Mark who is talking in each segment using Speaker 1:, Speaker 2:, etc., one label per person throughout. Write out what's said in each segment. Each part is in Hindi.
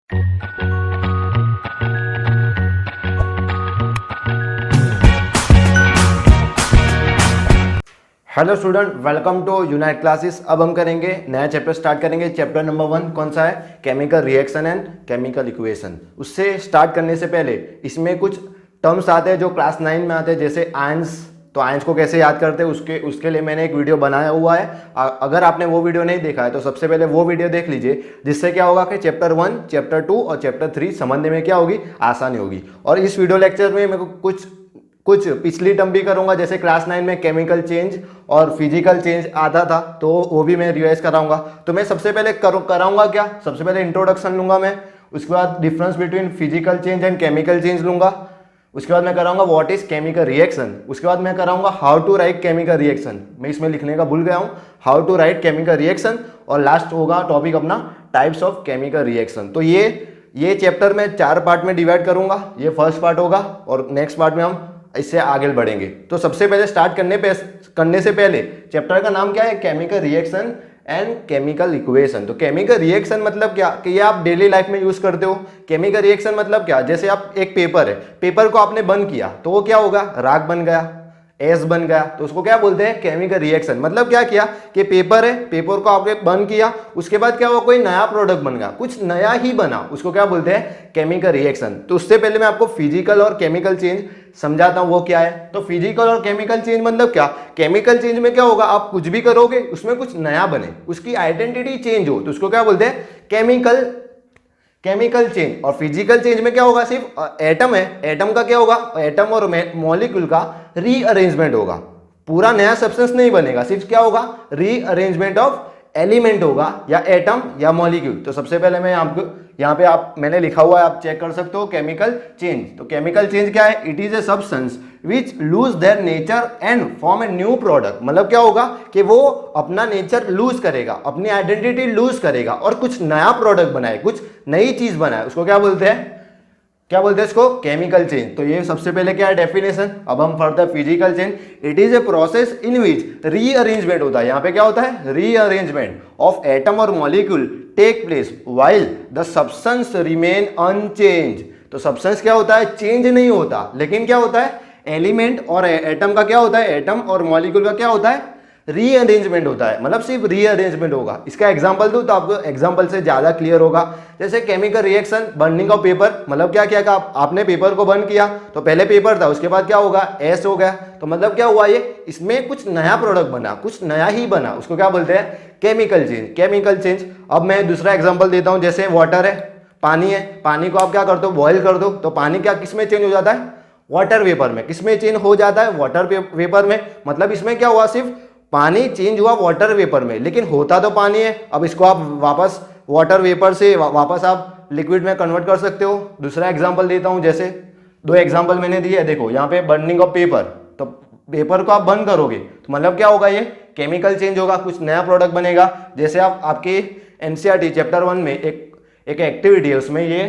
Speaker 1: Hello student, welcome to unite classes. अब हम करेंगे नया चैप्टर स्टार्ट करेंगे। चैप्टर नंबर 1 कौन सा है? Chemical reaction and chemical equation. उससे स्टार्ट करने से पहले इसमें कुछ टर्म्स आते हैं जो क्लास 9 में आते हैं, जैसे आयंस। तो आयंस को कैसे याद करते हैं उसके लिए मैंने एक वीडियो बनाया हुआ है। अगर आपने वो वीडियो नहीं देखा है तो सबसे पहले वो वीडियो देख लीजिए, जिससे क्या होगा कि चैप्टर 1, चैप्टर 2 और चैप्टर 3 समझने में क्या होगी, आसानी होगी। और इस वीडियो लेक्चर में मेरे को कुछ पिछली टर्म भी करूंगा, जैसे क्लास 9 में केमिकल चेंज और फिजिकल चेंज आता था, तो वो भी मैं रिवाइज कराऊंगा। तो मैं सबसे पहले कराऊंगा क्या, सबसे पहले इंट्रोडक्शन लूंगा मैं, उसके बाद difference between physical change and chemical change लूंगा, उसके बाद मैं कराऊंगा व्हाट इज केमिकल रिएक्शन, उसके बाद मैं कराऊंगा how to write chemical reaction. मैं इसमें लिखने का भूल गया हूं, how to write chemical reaction. और लास्ट होगा टॉपिक अपना टाइप्स ऑफ केमिकल रिएक्शन। तो ये चैप्टर में 4 पार्ट में डिवाइड करूंगा। ये फर्स्ट पार्ट होगा और नेक्स्ट पार्ट में हम इससे आगे बढ़ेंगे। तो सबसे पहले स्टार्ट करने से पहले चैप्टर का नाम क्या है? Chemical reaction and chemical equation. तो केमिकल रिएक्शन मतलब क्या कि ये आप डेली लाइफ में यूज करते हो। केमिकल रिएक्शन मतलब क्या, जैसे आप एक पेपर है, पेपर को आपने बंद किया तो वो क्या होगा, राख बन गया, एस बन गया, तो उसको क्या बोलते हैं? Chemical reaction. मतलब क्या किया कि पेपर है, पेपर को आपने बंद किया, उसके बाद क्या हुआ, कोई नया प्रोडक्ट बन गया, कुछ नया ही बना, उसको क्या बोलते हैं? Chemical reaction. तो उससे पहले मैं आपको फिजिकल और केमिकल चेंज समझाता हूं वो क्या है। तो फिजिकल और केमिकल चेंज मतलब क्या? केमिकल चेंज में क्या होगा, आप कुछ भी करोगे उसमें कुछ नया बने, उसकी आइडेंटिटी चेंज हो, तो उसको क्या बोलते हैं? Chemical change. और फिजिकल चेंज में क्या होगा, सिर्फ एटम है, एटम का क्या होगा, एटम और मॉलिक्यूल का रीअरेंजमेंट होगा, पूरा नया सब्सटेंस नहीं बनेगा, सिर्फ क्या होगा, रीअरेंजमेंट ऑफ एलिमेंट होगा, या एटम या मॉलिक्यूल। तो सबसे पहले मैं आपको यहाँ पे मैंने लिखा हुआ है, आप चेक कर सकते हो, केमिकल चेंज। तो केमिकल चेंज क्या है? It is a substance which lose their nature and form a new product. मतलब क्या होगा कि वो अपना नेचर लूज करेगा, अपनी आइडेंटिटी लूज करेगा और कुछ नया प्रोडक्ट बनाए, कुछ नई चीज बनाए, उसको क्या बोलते हैं? क्या बोलते हैं इसको? Chemical change. तो ये सबसे पहले क्या है, डेफिनेशन। अब हम further physical change. It is a process in which rearrangement होता है। यहाँ पे क्या होता है? रीअरेंजमेंट ऑफ एटम और molecule take place while the substance remain unchange. तो सब्सटेंस क्या होता है? चेंज नहीं होता, लेकिन क्या होता है? एलिमेंट और एटम का क्या होता है? एटम और मॉलिक्यूल का क्या होता है? रीअरेंजमेंट होता है। मतलब सिर्फ रीअरेंजमेंट होगा। इसका एग्जांपल दूं तो आपको एग्जांपल से ज्यादा क्लियर होगा। जैसे chemical reaction, burning of paper. मतलब क्या किया, आपने पेपर को बर्न किया, तो पहले पेपर था, उसके बाद क्या होगा, एस हो गया, तो मतलब क्या हुआ, ये इसमें कुछ नया प्रोडक्ट बना, कुछ नया ही बना, उसको क्या बोलते हैं? Chemical change. Chemical change. अब मैं दूसरा एग्जाम्पल देता हूं, जैसे वाटर है, पानी है, पानी को आप क्या करते हो, बॉयल कर दो, तो पानी क्या किसमें चेंज हो जाता है? वाटर वेपर में। किसमें चेंज हो जाता है? वाटर वेपर में। मतलब इसमें क्या हुआ, सिर्फ पानी चेंज हुआ वाटर वेपर में, लेकिन होता तो पानी है। अब इसको आप वापस वाटर वेपर से वापस आप लिक्विड में कन्वर्ट कर सकते हो। दूसरा एग्जांपल देता हूं, जैसे 2 एग्जांपल मैंने दिए, देखो यहाँ पे बर्निंग ऑफ पेपर। तो पेपर को आप बर्न करोगे तो मतलब क्या होगा, ये केमिकल चेंज होगा, कुछ नया प्रोडक्ट बनेगा। जैसे आप आपके एनसीईआरटी चैप्टर 1 में एक एक्टिविटी है, उसमें ये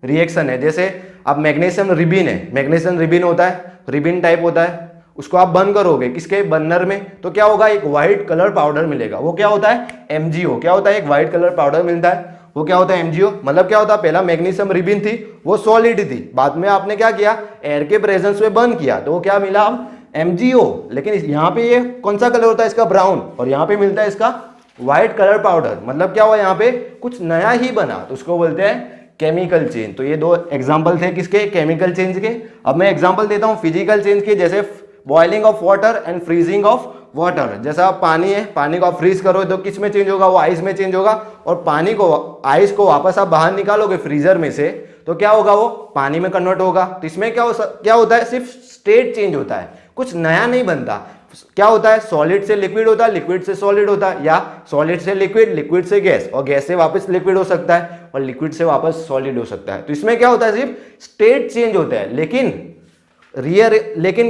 Speaker 1: रिएक्शन है। जैसे आप मैग्नीशियम रिबिन है, मैग्नीशियम रिबिन होता है, रिबिन टाइप होता है, उसको आप बर्न करोगे किसके? बर्नर में, तो क्या होगा, एक व्हाइट कलर पाउडर मिलेगा। वो क्या होता है? एमजीओ। क्या होता है? एक व्हाइट कलर पाउडर मिलता है, वो क्या होता है? एमजीओ। मतलब क्या होता है, पहला मैग्नीशियम रिबिन थी, वो सॉलिड थी, बाद में आपने क्या किया, एयर के प्रेजेंस में बर्न किया, तो वो क्या मिला, अब एमजीओ। लेकिन यहाँ पे ये कौन सा कलर होता है इसका? ब्राउन। और यहाँ पे मिलता है इसका व्हाइट कलर पाउडर। मतलब क्या हुआ, यहाँ पे कुछ नया ही बना, तो उसको बोलते हैं केमिकल चेंज। तो ये 2 एग्जाम्पल थे किसके? केमिकल चेंज के। अब मैं एग्जाम्पल देता हूँ फिजिकल चेंज के, जैसे boiling of water and freezing of water. जैसा पानी है, पानी को आप फ्रीज करो तो किस में चेंज होगा? वो आइस में चेंज होगा। और पानी को, आइस को वापस आप बाहर निकालोगे फ्रीजर में से, तो क्या होगा, वो पानी में कन्वर्ट होगा। तो इसमें क्या होता है? सिर्फ स्टेट चेंज होता है, कुछ नया नहीं बनता। क्या होता है? सॉलिड से लिक्विड होता है, लिक्विड से सॉलिड होता है, या सॉलिड से लिक्विड, लिक्विड से गैस, और गैस से वापस लिक्विड हो सकता है, और लिक्विड से वापस सॉलिड हो सकता है। तो इसमें क्या होता है? सिर्फ स्टेट चेंज होता है, लेकिन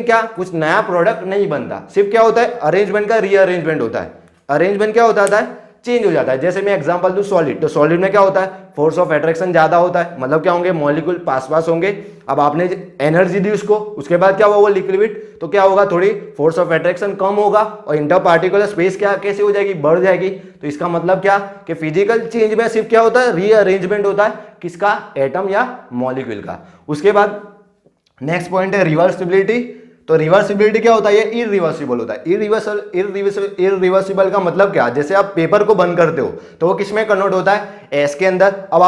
Speaker 1: क्या कुछ नया प्रोडक्ट नहीं बनता। सिर्फ क्या होता है? अरेंजमेंट का रीअरेंजमेंट होता है। अरेंजमेंट क्या होता है? चेंज हो जाता है। जैसे मैं एग्जांपल दूं सॉलिड, तो सॉलिड में क्या होता है, फोर्स ऑफ अट्रैक्शन ज्यादा होता है, मतलब क्या होंगे, मॉलिक्यूल पास पास होंगे। अब आपने एनर्जी दी उसको, उसके बाद क्या हुआ वो लिक्विड, तो क्या होगा, थोड़ी फोर्स ऑफ अट्रैक्शन कम होगा और इंटर पार्टिकुलर स्पेस क्या कैसे हो जाएगी, बढ़ जाएगी। तो इसका मतलब क्या कि फिजिकल चेंज में सिर्फ क्या होता है, रीअरेंजमेंट होता है, किसका, एटम या मॉलिक्यूल का। उसके बाद नेक्स्ट पॉइंट है रिवर्सिबिलिटी। तो रिवर्सिबिलिटी क्या होता है, ये इरिवर्सिबल होता है। इरिवर्सिबल का मतलब क्या, जैसे आप पेपर को बंद करते हो तो वो किस में कन्वर्ट होता है, एस के अंदर। अब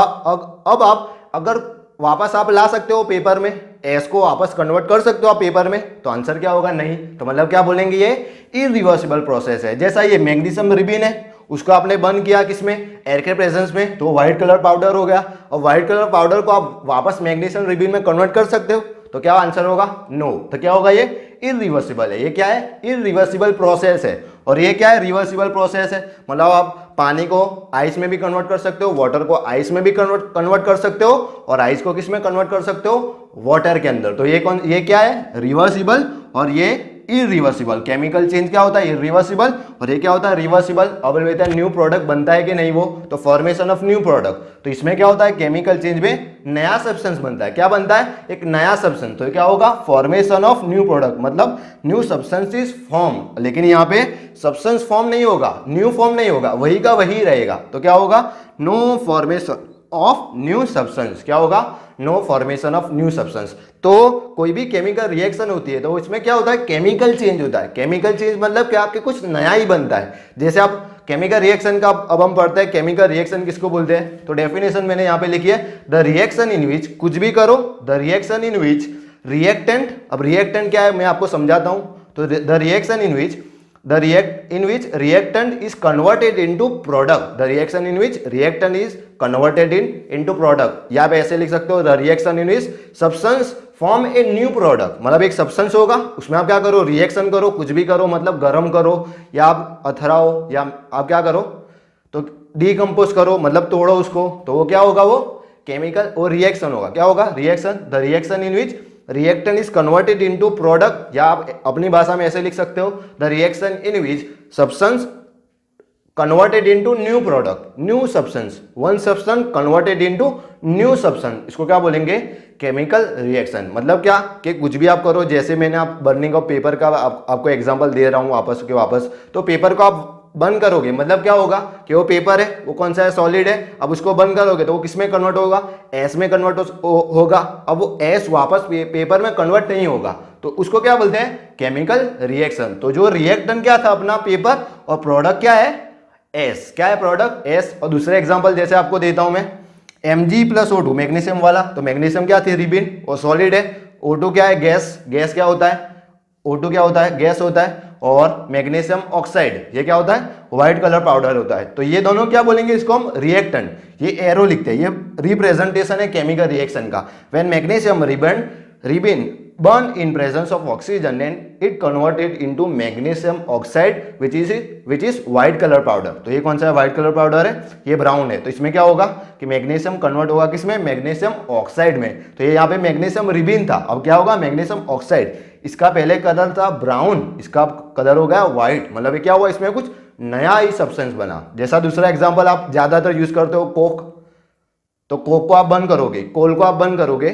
Speaker 1: आप अगर वापस आप ला सकते हो पेपर में, एस को वापस कन्वर्ट कर सकते हो आप पेपर में, तो आंसर क्या होगा, नहीं। तो मतलब क्या बोलेंगे, ये इरिवर्सिबल प्रोसेस है। जैसा ये मैग्नीशियम रिबिन है, उसको आपने बंद किया किसमें, एयर के प्रेजेंस में, तो व्हाइट कलर पाउडर हो गया। और व्हाइट कलर पाउडर को आप वापस मैग्नीशियम रिबिन में कन्वर्ट कर सकते हो, तो क्या आंसर होगा, नो। तो क्या होगा, ये इरिवर्सिबल है। ये क्या है, इरिवर्सिबल प्रोसेस है। और ये क्या है, रिवर्सिबल प्रोसेस है। मतलब आप पानी को आइस में भी कन्वर्ट कर सकते हो, वाटर को आइस में भी कन्वर्ट कर सकते हो, और आइस को किस में कन्वर्ट कर सकते हो, वाटर के अंदर। तो ये क्या है, रिवर्सिबल, और ये इरिवर्सिबल। केमिकल चेंज क्या होता है, इरिवर्सिबल, और ये क्या होता है, रिवर्सिबल। अब लेते हैं न्यू प्रोडक्ट बनता है कि नहीं वो, तो फॉर्मेशन ऑफ न्यू प्रोडक्ट। तो इसमें क्या होता है, केमिकल चेंज में नया सब्सटेंस बनता है। क्या बनता है, एक नया सब्सटेंस। तो क्या होगा, फॉर्मेशन ऑफ न्यू प्रोडक्ट, मतलब न्यू सब्सटेंस इज फॉर्म। लेकिन यहाँ पे सब्सटेंस फॉर्म नहीं होगा, न्यू फॉर्म नहीं होगा, वही का वही रहेगा। तो क्या होगा, no formation of new substance. क्या होगा, no formation of new substance. तो कोई भी केमिकल रिएक्शन होती है तो इसमें क्या होता है, केमिकल चेंज होता है। केमिकल चेंज मतलब क्या, आपके कुछ नया ही बनता है। जैसे आप केमिकल रिएक्शन का अब हम पढ़ते हैं, केमिकल रिएक्शन किसको बोलते हैं। तो डेफिनेशन मैंने यहाँ पे लिखी है, द रिएक्शन इन विच, कुछ भी करो, the reaction in which reactant. अब रिएक्टेंट क्या है मैं आपको समझाता हूं। तो the reaction in which reactant is converted into product, the reaction in which reactant is converted into product। या आप ऐसे लिख सकते हो, the reaction in which substance form a new product। मतलब एक सब्सटेंस होगा, उसमें आप क्या करो, रिएक्शन करो, कुछ भी करो, मतलब गर्म करो या आप अथराओ या आप क्या करो, तो डिकम्पोज करो, मतलब तोड़ो उसको, तो वो क्या होगा, वो केमिकल, वो रिएक्शन होगा। क्या होगा, reaction. The reaction in which reactant is converted into product, या आप अपनी भाषा में ऐसे लिख सकते हो, the reaction in which substance converted into new product, new substance, one substance converted into new substance. इसको क्या बोलेंगे, केमिकल रिएक्शन। मतलब क्या कि कुछ भी आप करो, जैसे मैंने आप बर्निंग ऑफ पेपर का आपको एग्जांपल दे रहा हूं वापस के वापस। तो पेपर को आप बंद करोगे, मतलब क्या होगा कि वो पेपर है, वो कौन सा है, सॉलिड है। अब उसको बंद करोगे तो वो किस में कन्वर्ट होगा, एस में कन्वर्ट होगा। अब वो एस वापस पेपर में कन्वर्ट नहीं होगा, तो उसको क्या बोलते हैं, केमिकल रिएक्शन। तो जो रिएक्टेंट क्या था अपना पेपर, और प्रोडक्ट क्या है, एस। क्या है प्रोडक्ट, एस। और दूसरे एग्जांपल जैसे आपको देता हूं मैं, Mg+O2 मैग्नीशियम वाला। तो मैग्नीशियम क्या थी, रिबिन, और सॉलिड है। O2 क्या है, गैस। गैस क्या होता है, O2 क्या होता है, गैस होता है। और मैग्नीशियम ऑक्साइड, ये क्या होता है, व्हाइट कलर पाउडर होता है। तो ये दोनों क्या बोलेंगे, इसको हम रिएक्टेंट, ये एरो लिखते हैं, ये रिप्रेजेंटेशन है केमिकल रिएक्शन का। When magnesium ribbon burn in presence of oxygen and it converted into magnesium oxide which is white color powder। तो ये कौन सा है, white color powder है, ये ब्राउन है। तो इसमें क्या होगा कि मैग्नीशियम कन्वर्ट होगा किसमें, मैग्नीशियम ऑक्साइड में। तो ये यहाँ पे मैग्नीशियम रिबिन था, अब क्या होगा, मैग्नीशियम ऑक्साइड। इसका पहले कलर था ब्राउन, इसका कलर हो गया व्हाइट। मतलब ये क्या हुआ, इसमें कुछ नया ही सब्सटेंस बना। जैसा दूसरा एग्जाम्पल आप ज्यादातर यूज करते हो, कोक। तो कोक को आप बंद करोगे, कोल को आप बंद करोगे,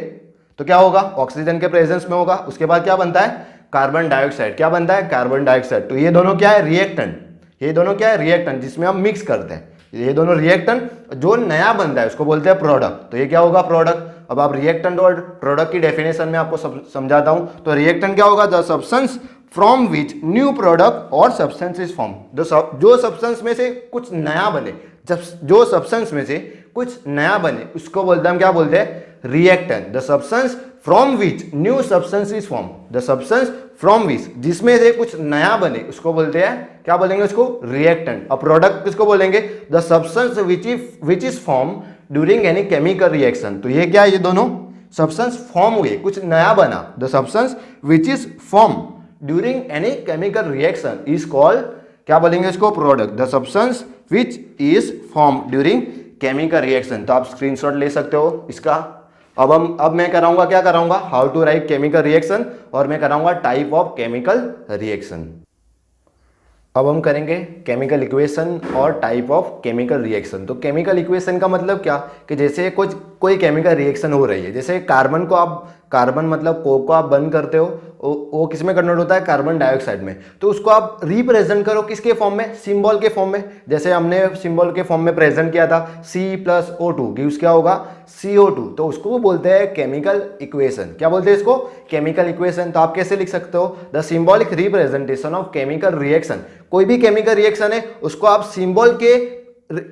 Speaker 1: तो क्या होगा, ऑक्सीजन के प्रेजेंस में होगा। उसके बाद क्या बनता है, कार्बन डाइऑक्साइड। क्या बनता है, कार्बन डाइऑक्साइड। तो ये दोनों क्या है, रिएक्टेंट। ये दोनों क्या है, रिएक्टेंट, जिसमें हम मिक्स करते हैं। ये दोनों रिएक्टेंट, जो नया बनता है उसको बोलते हैं प्रोडक्ट। तो ये क्या होगा, प्रोडक्ट। अब आप रिएक्टेंट और प्रोडक्ट की डेफिनेशन में आपको समझाता हूं। तो रिएक्टेंट क्या होगा, the substance from which new product और सब्सटेंस इज फॉर्म। जो सब्सटेंस में से कुछ नया बने, जो सब्सटेंस में से कुछ नया बने, उसको बोलते हैं हम, क्या बोलते हैं, reactant. The substance from which new substance is form, the substance from which, जिसमें से कुछ नया बने, उसको बोलते हैं, क्या बोलेंगे उसको, रिएक्टेंट। और प्रोडक्ट किसको बोलेंगे, the substance which is form during any chemical reaction. तो ये क्या है, ये दोनों सब्सटेंस फॉर्म हुए, कुछ नया बना। The substance which is form during any chemical reaction is called, क्या बोलेंगे इसको, product. The substance which is form during chemical reaction. तो आप स्क्रीनशॉट ले सकते हो इसका। अब मैं कराऊंगा, क्या कराऊंगा, how to write chemical reaction, और मैं कराऊंगा टाइप ऑफ केमिकल रिएक्शन। अब हम करेंगे केमिकल इक्वेशन और टाइप ऑफ केमिकल रिएक्शन। तो केमिकल इक्वेशन का मतलब क्या, कि जैसे कुछ कोई केमिकल रिएक्शन हो रही है, जैसे कार्बन को आप, कार्बन मतलब कोक को आप बर्न करते हो, वो किस में कन्वर्ट होता है, कार्बन डाइऑक्साइड में। तो उसको आप रिप्रेजेंट करो किसके फॉर्म में, सिंबल के फॉर्म में। जैसे हमने सिंबल के फॉर्म में प्रेजेंट किया था, C+O2 गिव्स क्या होगा, CO2। तो उसको बोलते हैं केमिकल इक्वेशन। क्या बोलते हैं इसको, केमिकल इक्वेशन। तो आप कैसे लिख सकते हो, the symbolic representation of chemical reaction. कोई भी केमिकल रिएक्शन है उसको आप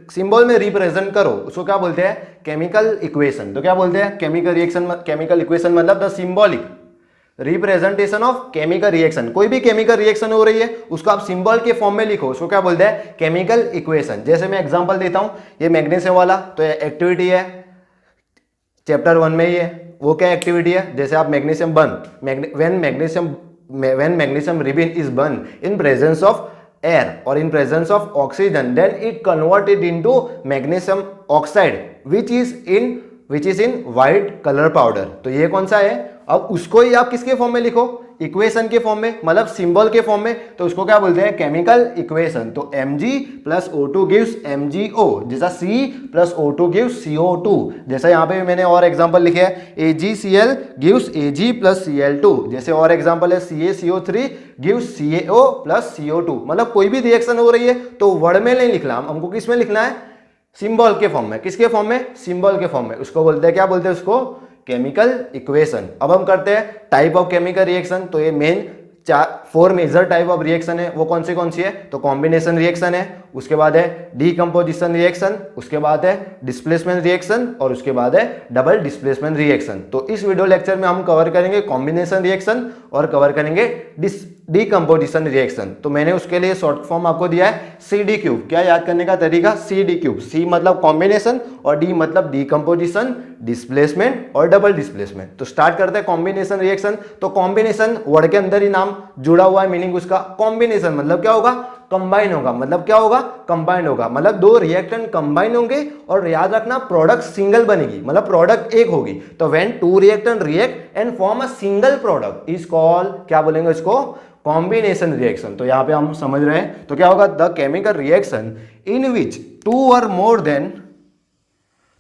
Speaker 1: सिंबल में रिप्रेजेंट करो, उसको क्या बोलते हैं, केमिकल इक्वेशन। तो क्या बोलते हैं, केमिकल रिएक्शन, केमिकल इक्वेशन मतलब the symbolic representation of chemical reaction. कोई भी केमिकल रिएक्शन हो रही है उसको आप सिंबल के फॉर्म में लिखो, उसको क्या बोलते हैं, केमिकल इक्वेशन। जैसे मैं एग्जांपल देता हूं, ये मैग्नीशियम वाला तो एक्टिविटी है, चैप्टर 1 में ही है। वो क्या एक्टिविटी है, जैसे आप magnesium when magnesium ribbon is burn in presence of air or in presence of oxygen, then it converted into magnesium oxide which is in white color powder। तो ये कौन सा है, अब उसको ही आप किसके फॉर्म में लिखो, इक्वेशन के फॉर्म में, मतलब सिंबल के फॉर्म में। तो उसको क्या बोलते हैं, केमिकल इक्वेशन। तो Mg+O2 गिव्स MgO, जैसा C+O2 गिव्स CO2। जैसा यहाँ पे मैंने और एग्जांपल लिखे हैं, AgCl गिव्स Ag+Cl2। जैसे और एग्जांपल है CaCO3 गिव्स CaO+CO2। मतलब कोई भी रिएक्शन हो रही है तो वर्ड में नहीं लिखना, हमको किस में लिखना है, सिंबल के फॉर्म में। किसके फॉर्म में, सिंबल के फॉर्म में। उसको बोलते हैं, क्या बोलते हैं उसको, केमिकल इक्वेशन। अब हम करते हैं टाइप ऑफ केमिकल रिएक्शन। तो ये main 4 major type of reaction है, वो कौन सी है, तो कॉम्बिनेशन रिएक्शन है, उसके बाद है डीकंपोजिशन रिएक्शन, उसके बाद है डिस्प्लेसमेंट रिएक्शन, और उसके बाद है डबल डिस्प्लेसमेंट रिएक्शन। तो इस वीडियो लेक्चर में हम कवर करेंगे कॉम्बिनेशन रिएक्शन और कवर करेंगे डीकंपोजिशन रिएक्शन। तो मैंने उसके लिए शॉर्ट फॉर्म आपको दिया है CD3। क्या याद करने का तरीका, CD3। C मतलब कॉम्बिनेशन और D मतलब डीकंपोजिशन, डिस्प्लेसमेंट और डबल डिस्प्लेसमेंट। तो स्टार्ट करते हैं कॉम्बिनेशन रिएक्शन। तो कॉम्बिनेशन वर्ड के अंदर ही नाम जुड़ा हुआ है, मीनिंग उसका कॉम्बिनेशन मतलब क्या होगा, कंबाइन होगा। मतलब क्या होगा, कंबाइन होगा, मतलब 2 रिएक्टेंट कंबाइन होंगे और याद रखना प्रोडक्ट सिंगल बनेगी, मतलब प्रोडक्ट एक होगी। तो when 2 reactant react and form a single product is called, क्या बोलेंगे इसको, कॉम्बिनेशन रिएक्शन। तो यहां पे हम समझ रहे हैं, तो क्या होगा, the chemical reaction in which 2 or more than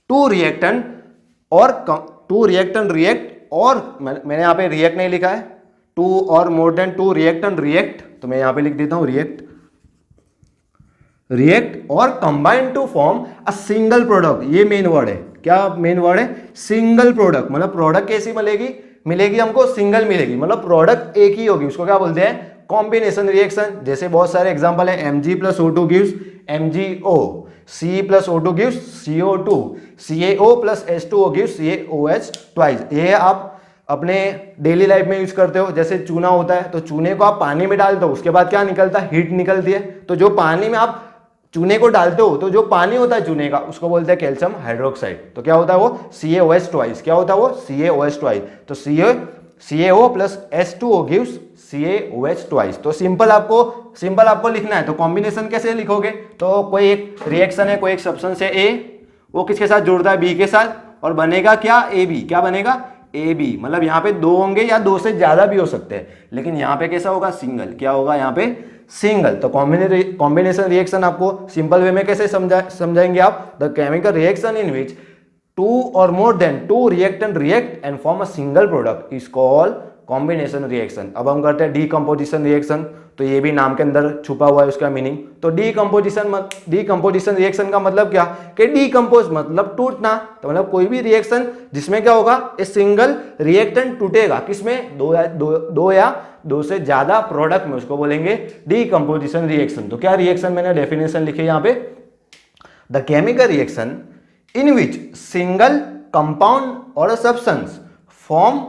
Speaker 1: 2 reactant और 2 रिएक्टेंट रिएक्ट, और मैंने यहां पे रिएक्ट नहीं लिखा है, 2 or more than 2 reactant react, तो मैं यहां पे लिख देता हूं रिएक्ट और combine to form a single product. ये मेन वर्ड है, क्या मेन वर्ड है, सिंगल प्रोडक्ट। मतलब प्रोडक्ट कैसी मिलेगी हमको, सिंगल मिलेगी, मतलब प्रोडक्ट एक ही होगी, उसको क्या बोलते हैं, कॉम्बिनेशन रिएक्शन। जैसे बहुत सारे एग्जांपल है, Mg+O2 gives MgO, C+O2 gives CO2, CaO+H2O gives CaOH twice. ये आप अपने डेली लाइफ में यूज करते हो। जैसे चूना होता है, तो चूने को आप पानी में डालते हो, उसके बाद क्या निकलता है, हीट निकलती है। तो जो पानी में आप चूने को डालते हो, तो जो पानी होता है चूने का, उसको बोलते हैं कैल्शियम हाइड्रोक्साइड। तो क्या होता है वो, CaOH ट्वाइस। क्या होता है वो, CaOH ट्वाइस। तो CaO+H2O गिव्स CaOH ट्वाइस। तो सिंपल आपको लिखना है। तो कॉम्बिनेशन कैसे लिखोगे, तो कोई एक रिएक्शन है, कोई एक सब्सटेंस है A, वो किसके साथ जुड़ता है, B के साथ, और बनेगा क्या, AB। क्या बनेगा, AB। मतलब यहाँ पे 2 होंगे या 2 से ज्यादा भी हो सकते हैं, लेकिन यहाँ पे कैसा होगा, सिंगल। क्या होगा यहाँ पे, सिंगल। तो कॉम्बिनेशन रिएक्शन आपको सिंपल वे में कैसे समझाएंगे आप, the chemical reaction in which 2 or more than 2 reactant react and form a single product is called combination reaction. अब हम करते हैं डीकंपोजिशन रिएक्शन। तो ये भी नाम के अंदर छुपा हुआ है उसका मीनिंग। तो डीकंपोजिशन रिएक्शन का मतलब क्या, कि डीकंपोज मतलब टूटना। तो मतलब कोई भी रिएक्शन जिसमें क्या होगा, ए सिंगल रिएक्टेंट टूटेगा, किसमें, दो या दो से ज्यादा प्रोडक्ट में, उसको बोलेंगे डीकंपोजिशन रिएक्शन। तो क्या रिएक्शन, मैंने डेफिनेशन लिखी यहाँ पे, the chemical reaction in which single compound और सब्सटेंस फॉर्म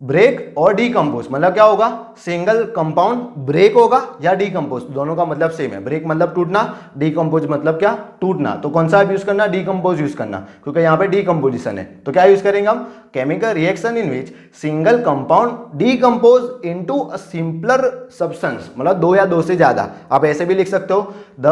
Speaker 1: ब्रेक और डीकंपोज। मतलब क्या होगा, सिंगल कंपाउंड ब्रेक होगा या डीकंपोज, दोनों का मतलब सेम है। ब्रेक मतलब टूटना, डीकंपोज मतलब क्या, टूटना। तो कौन सा यूज करना, डीकंपोज यूज करना, क्योंकि यहाँ पे डीकंपोजिशन है। तो क्या यूज करेंगे हम, chemical reaction in which single compound decompose into a simpler substance. मतलब 2 या 2 से ज्यादा। आप ऐसे भी लिख सकते हो, the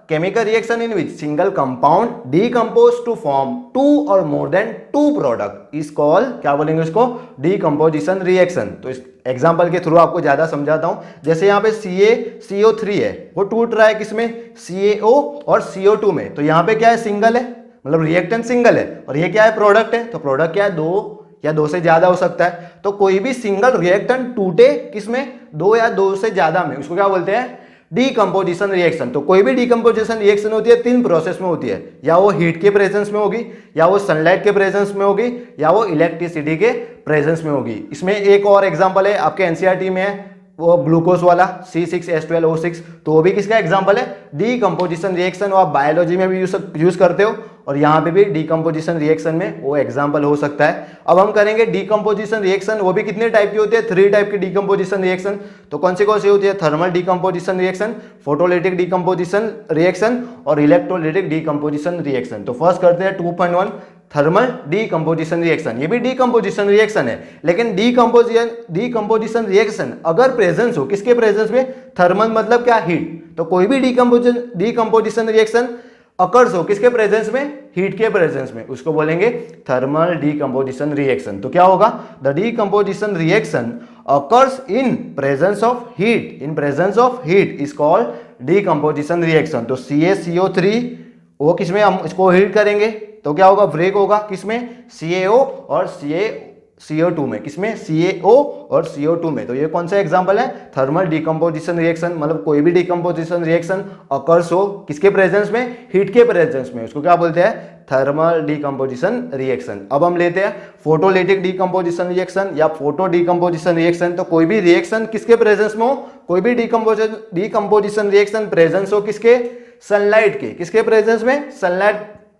Speaker 1: chemical reaction in which single compound decompose to form two or more than two product is called, क्या बोलेंगे इसको, डीकंपोजिशन रिएक्शन। तो इस एग्जांपल के थ्रू आपको ज्यादा समझाता हूं। जैसे यहाँ पे CaCO3 है, वो टूट रहा है किसमें, CaO और CO2 में। तो यहाँ पे क्या है, सिंगल है, मतलब रिएक्टेंट सिंगल है, और ये क्या है, प्रोडक्ट है। तो प्रोडक्ट क्या है, दो या दो से ज्यादा हो सकता है। तो कोई भी सिंगल रिएक्टेंट टूटे किसमें, दो या दो से ज्यादा में, उसको क्या बोलते हैं, डीकंपोजिशन रिएक्शन। तो कोई भी डीकंपोजिशन रिएक्शन होती है तीन प्रोसेस में होती है, या वो हीट के प्रेजेंस में होगी, या वो सनलाइट के प्रेजेंस में होगी, या वो इलेक्ट्रिसिटी के प्रेजेंस में होगी। इसमें एक और एग्जांपल है, आपके एनसीईआरटी में है, वो ग्लूकोज वाला C6H12O6, तो वो भी किसका एग्जांपल है, डीकंपोजिशन रिएक्शन। वो आप बायोलॉजी में भी यूज करते हो, और यहाँ पे भी डीकंपोजिशन रिएक्शन में वो एग्जांपल हो सकता है। अब हम करेंगे डीकंपोजिशन रिएक्शन, वो भी कितने टाइप की होती है, 3 टाइप की डीकंपोजिशन रिएक्शन। तो कौन सी होती है, thermal decomposition reaction, photolytic decomposition reaction और इलेक्ट्रोलिटिक डीकंपोजिशन रिएक्शन। तो फर्स्ट करते हैं 2.1 थर्मल डीकंपोजिशन रिएक्शन। ये भी डीकंपोजिशन रिएक्शन है, लेकिन डीकंपोजिशन रिएक्शन अगर प्रेजेंस हो, किसके प्रेजेंस में, थर्मल मतलब क्या, हीट। तो कोई भी डीकंपोजिशन रिएक्शन अकर्स हो किसके प्रेजेंस में, हीट के प्रेजेंस में, उसको बोलेंगे थर्मल डीकंपोजिशन रिएक्शन। तो क्या होगा, the decomposition reaction occurs in presence of heat, in presence of heat is called decomposition reaction. तो CaCO3 वो किसमें, हम इसको हीट करेंगे तो क्या होगा, ब्रेक होगा किसमें, CaO और CO2 में, किसमें, CaO और CO2 में। तो ये कौन सा एग्जांपल है, थर्मल डीकंपोजिशन रिएक्शन। मतलब कोई भी डीकंपोजिशन रिएक्शन अकर्स हो किसके प्रेजेंस में, हीट के प्रेजेंस में, उसको क्या बोलते हैं, थर्मल डीकंपोजिशन रिएक्शन। अब हम लेते हैं फोटोलिटिक डीकंपोजिशन रिएक्शन या फोटो डीकंपोजिशन रिएक्शन। तो कोई भी रिएक्शन किसके प्रेजेंस में हो, कोई भी डीकंपोजिशन रिएक्शन प्रेजेंस हो किसके, सनलाइट के, किसके प्रेजेंस में, सनलाइट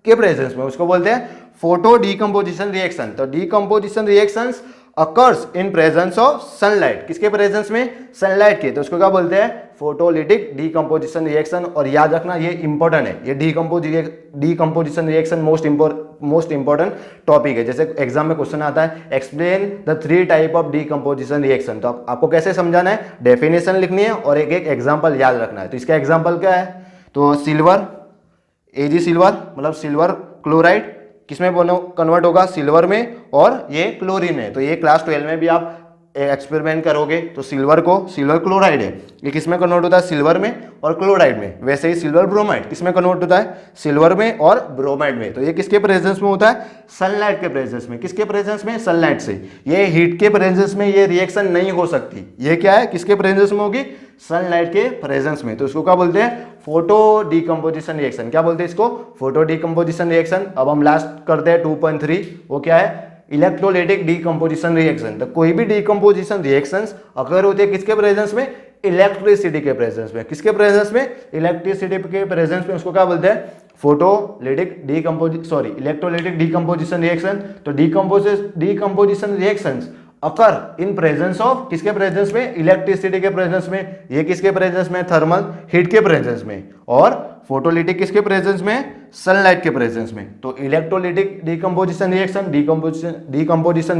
Speaker 1: के प्रेजेंस में, उसको बोलते हैं फोटो डीकंपोजिशन रिएक्शन। तो decomposition reactions occurs in presence of sunlight, किसके प्रेजेंस में, सनलाइट के। तो उसको क्या बोलते हैं, फोटोलिटिक डीकंपोजिशन रिएक्शन। और याद रखना ये इंपॉर्टेंट है, ये decomposition reaction most important topic है। जैसे एग्जाम में क्वेश्चन आता है, explain the 3 type of decomposition reaction. तो आपको कैसे समझाना है, डेफिनेशन लिखनी है और एक एक एग्जाम्पल याद रखना है। तो इसका एग्जाम्पल क्या है, तो सिल्वर, Ag सिल्वर मतलब सिल्वर क्लोराइड किसमें कन्वर्ट होगा, सिल्वर में, और ये क्लोरीन है। तो ये क्लास 12 में भी आप एक्सपेरिमेंट करोगे। तो सिल्वर क्लोराइड है, ये किसमें कन्वर्ट होता है, सिल्वर में और क्लोराइड में। वैसे ही सिल्वर ब्रोमाइड किसमें कन्वर्ट होता है, सिल्वर में और ब्रोमाइड में। तो ये किसके प्रेजेंस में होता है, सनलाइट के प्रेजेंस में, किसके प्रेजेंस में, सनलाइट से। ये हीट के प्रेजेंस में ये रिएक्शन नहीं हो सकती, ये क्या है, किसके प्रेजेंस में होगी, सनलाइट के प्रेजेंस में। तो इसको क्या बोलते हैं, फोटो डीकंपोजिशन रिएक्शन। क्या बोलते हैं इसको, फोटो डीकंपोजिशन रिएक्शन। अब हम लास्ट करते हैं 2.3, वो क्या है, इलेक्ट्रोलिटिक डीकंपोजिशन रिएक्शन। तो कोई भी डीकंपोजिशन रिएक्शंस अगर होती है किसके प्रेजेंस में, इलेक्ट्रिसिटी के प्रेजेंस में, किसके प्रेजेंस में, इलेक्ट्रिसिटी के प्रेजेंस में। उसको क्या बोलते हैं, इलेक्ट्रोलिटिक डीकंपोजिशन रिएक्शन। तो decomposition reactions occur in presence of, किसके प्रेजेंस में, इलेक्ट्रिसिटी के प्रेजेंस में। ये किसके प्रेजेंस में, थर्मल हीट के प्रेजेंस में। और फोटोलिटिक किसके प्रेजेंस में, सनलाइट के प्रेजेंस में। तो electrolytic decomposition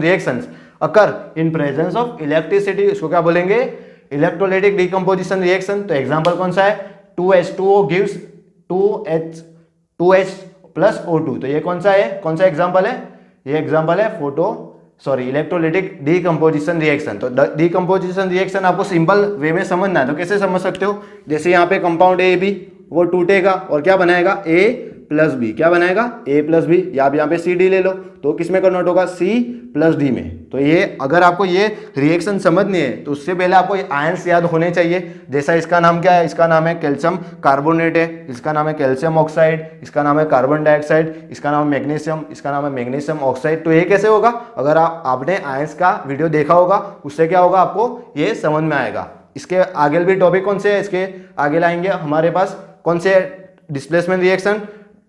Speaker 1: reactions occur in presence of electricity, उसको क्या बोलेंगे, इलेक्ट्रोलिटिक डीकंपोजिशन रिएक्शन। तो एग्जांपल कौन सा है, 2H2O gives 2H plus O2। तो ये कौन सा एग्जांपल है, ये एग्जांपल है इलेक्ट्रोलिटिक डीकंपोजिशन रिएक्शन। तो डीकंपोजिशन रिएक्शन आपको सिंपल वे में समझना है। तो कैसे समझ सकते हो, जैसे यहाँ पे कंपाउंड AB वो टूटेगा और क्या बनाएगा, A प्लस बी, क्या बनाएगा, A प्लस बी, या आप यहाँ पे CD ले लो तो किसमें कन्वर्ट होगा, C प्लस D में। तो ये अगर आपको ये रिएक्शन समझनी है तो उससे पहले आपको आयंस याद होने चाहिए। जैसा इसका नाम क्या है, इसका नाम है कैल्शियम कार्बोनेट है, इसका नाम है कैल्शियम ऑक्साइड, इसका नाम है कार्बन डाइऑक्साइड, इसका नाम है मैग्नीशियम, इसका नाम है मैग्नीशियम ऑक्साइड। तो ये कैसे होगा, अगर आपने आयंस का वीडियो देखा होगा उससे क्या होगा, आपको ये समझ में आएगा। इसके आगे भी टॉपिक कौन से है, इसके आगे लाएंगे हमारे पास कौन से, displacement reaction,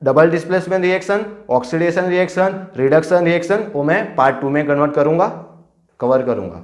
Speaker 1: double displacement reaction, oxidation reaction, reduction reaction, वो मैं पार्ट 2 में कन्वर्ट करूंगा, कवर करूंगा।